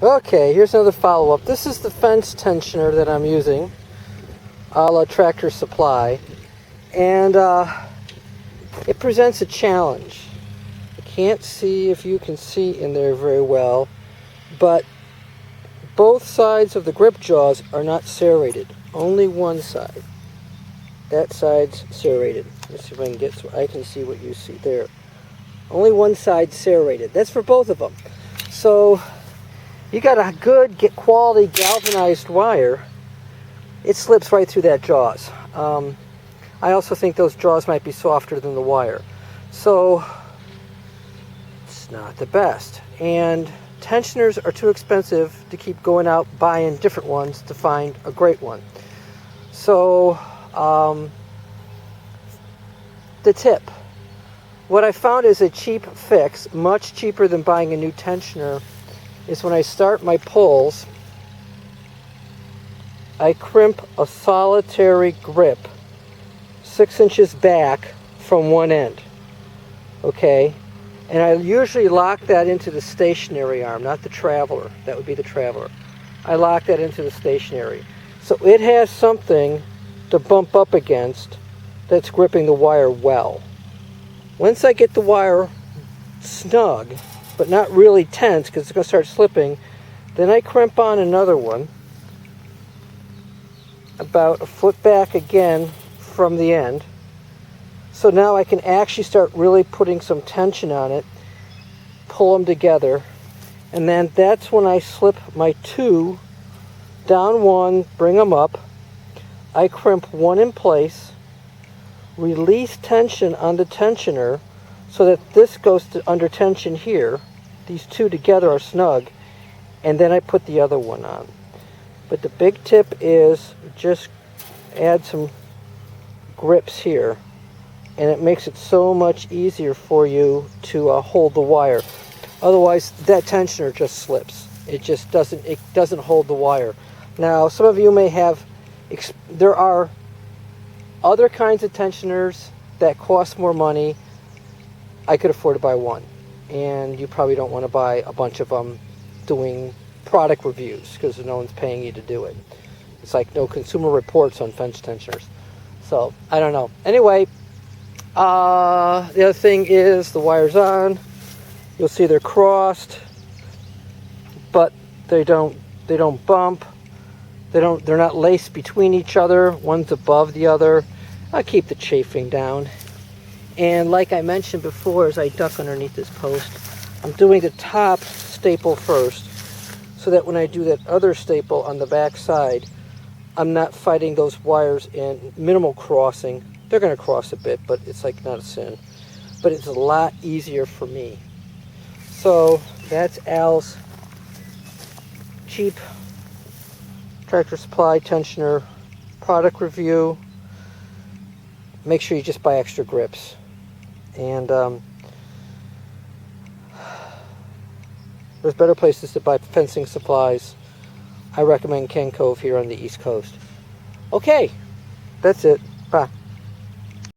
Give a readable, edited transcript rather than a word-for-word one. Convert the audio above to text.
Okay, here's another follow-up. This is the fence tensioner that I'm using, a la Tractor Supply, and it presents a challenge. I can't see if you can see in there very well, but both sides of the grip jaws are not serrated. Only one side. That side's serrated. Let's see if I can get so I can see what you see there. Only one side serrated. That's for both of them. So you got a good quality galvanized wire. It slips right through that jaws. I also think those jaws might be softer than the wire. So it's not the best. And tensioners are too expensive to keep going out buying different ones to find a great one. So the tip. What I found is a cheap fix, much cheaper than buying a new tensioner, is when I start my pulls, I crimp a solitary grip 6 inches back from one end. Okay? And I usually lock that into the stationary arm, not the traveler. That would be the traveler. I lock that into the stationary. So it has something to bump up against that's gripping the wire well. Once I get the wire snug, but not really tense because it's going to start slipping, then I crimp on another one about a foot back again from the end. So now I can actually start really putting some tension on it, pull them together, and then that's when I slip my two down one, bring them up. I crimp one in place, release tension on the tensioner so that this goes to under tension here. These two together are snug, and then I put the other one on. But the big tip is just add some grips here, and it makes it so much easier for you to hold the wire. Otherwise that tensioner just slips. It just doesn't hold the wire. Now some of you may have, there are other kinds of tensioners that cost more money. I could afford to buy one, and you probably don't want to buy a bunch of them doing product reviews because no one's paying you to do it. It's like no consumer reports on fence tensioners. So I don't know. Anyway, the other thing is the wire's on. You'll see they're crossed, but they don't bump. They're not laced between each other. One's above the other. I'll keep the chafing down. And like I mentioned before, as I duck underneath this post, I'm doing the top staple first, so that when I do that other staple on the back side, I'm not fighting those wires in minimal crossing. They're going to cross a bit, but it's like not a sin. But it's a lot easier for me. So that's Al's cheap Tractor Supply tensioner product review. Make sure you just buy extra grips. And there's better places to buy fencing supplies. I recommend Ken Cove here on the East Coast. Okay, that's it. Bye.